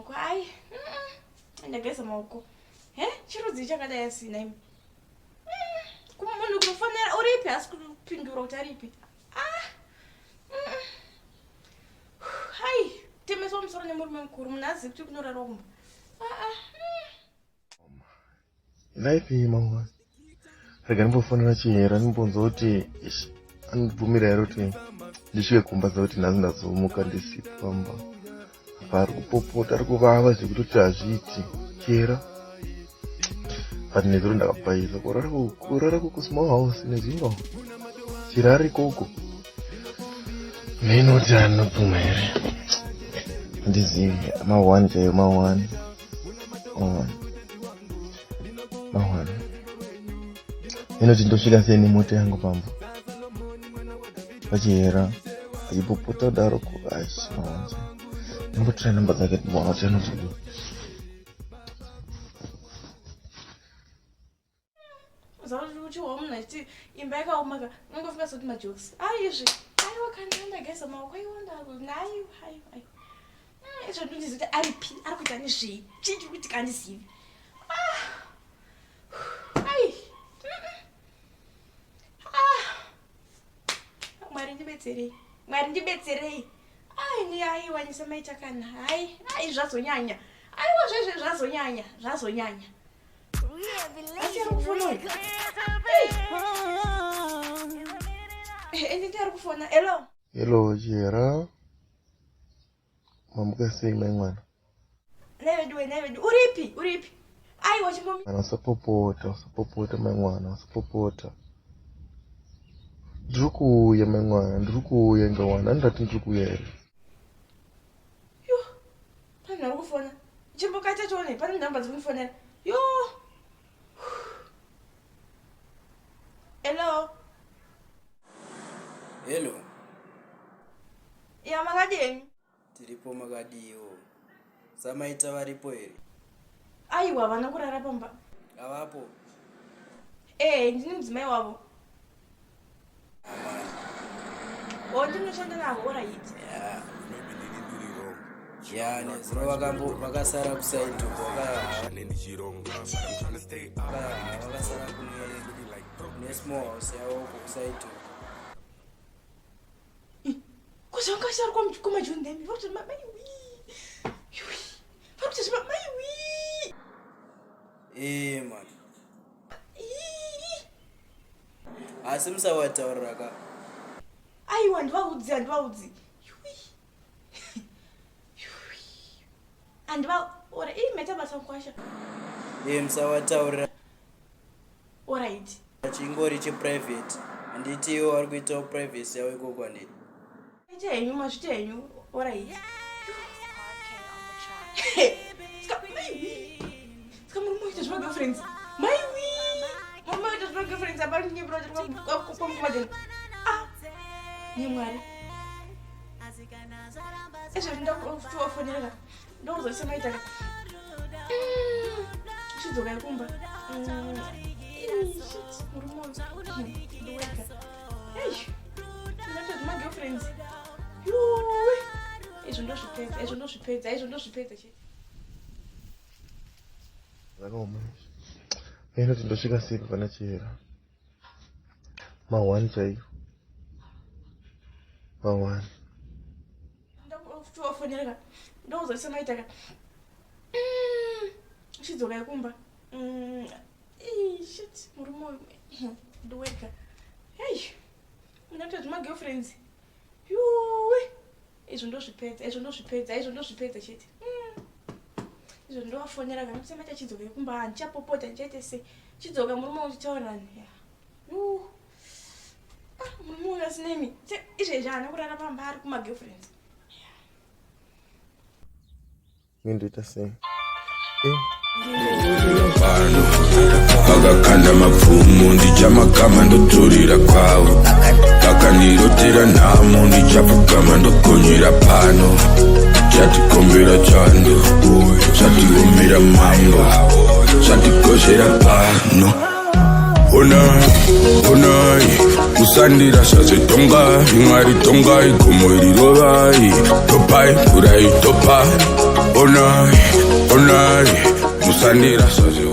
maoko. Ai. Ndageza maoko. Chirudzi chakadai asina imi. Kumunhu kunofanira uripi asi kupindura kuti aripi. Hai, temeswa musoro nemurume mukuru munhu azivi kuti kunorarwa kumba. Life mama. Rega ndimbofonera Chihera ndimbonza kuti andibvumira here kuti ndisvike kumba kuti nhasi ndazomuka ndisipamba. Vari kupopota ari kuvava zvekuti hazviiti. Chihera but nezuro ndakabvaisa kurara kukusmall house nezvimba chirari koko ndinoti anobvuma here ndizivi ma1 chaiyo ma1 inoti ndosvika sei nemota yangu pamba Pachihera achipopota kudaroko ma1 ndimbotora namba dzake ndibona kuti anozodii. Imba yakaomaka unongofunga soti majokes izvi wakandageza maoko iwondainayo hai izvo ndindizi kuti aripi ari kuita nezvei chii chiri kuitika handizivi. Mwari ndibetserei aiwanyisa maitakana hai zvazonyanya aiwa zvezve zvazonyanya asi ari kufona nditi ari kufona. Hello Chihera mamuka sei mai mwana nevedu uripi aiwa chimbomi usapopota mai mwana usapopota. Ndiri kuuya mai mwana ndiri kuuya ngawana handati ndiri kuuya here. Pane ari kufona chimbokati tione pane nhamba dzikunifonera. Hello. Ya makadini? Tiripo makadiyo. Samaita varipo here? Aiwa vana kurara pamba. Avapo? Ndini mudzimai wavo. Ndinoshanda navo oraiti. Nezuro vakasara kusaito vakasara kune small house yavo kusaito. Kuzvanga ari kumajundemi vakuti mamaiwi vakuti mamaiwi man asi musavataurira ka. Aiwa handivaudzi handivaora meta basa kwasha musavataurira oraiti chingori chiprivate handiti iwo vari kuitawo privacy yavo ikoko handiti henyu mazviti henyu oraiti ska muri moita zvemagirlfriends maiwi muri moita zvemagirlfriends apari nyebrokumajen nemwari izvo ndakutovafonerera ndokuzosemaitaka chidzokai kumba murumondiweka ndinatodzi magirlfriends izvo ndozvipedza chete zvakaoma inoti ndosvika sei pana Chihera ma1 chaiyo ma1 ndakutovafonerera ndokuzosemaitaka chidzokai kumba murumo ndiweka ndinatodzi magirlfriends izvo ndozvipedza chete izvo ndovafonera kana kusemaita chidzoka kumba handichapopota ndichaite sei chidzoka murume uchitaurirani murume uyu asinemi izvezvi haana kurara pamba ari kumagirlfriends ndoita sei akakanda mapfumo ndichamagama ndoturira kwavo akandirotera nhamo ndichapfugama ndokonyera pano chatikombera chando chatiomera mambo chatikoshera pano onai kusandirasha zvetongai mwari tongai gomo irirovai topai kurai topa onai, onai, musandira sazi